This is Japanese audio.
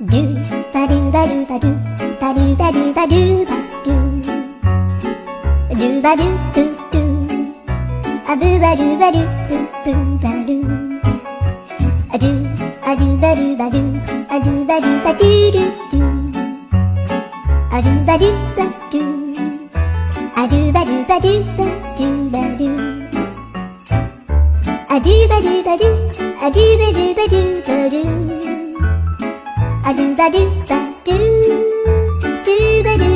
ドゥバドゥバドゥバドゥバドゥバドゥバドゥバドゥドゥバドゥドゥドゥアブバドゥバドゥブブバドゥアドゥアドゥバドゥバドゥアドゥバドゥバドゥドゥドゥアドゥバドゥバドゥアドゥバドゥバドゥバドゥバドゥアドゥバドゥバドゥアドゥバドゥバドゥバドゥアドゥバドゥバドゥドゥバドゥ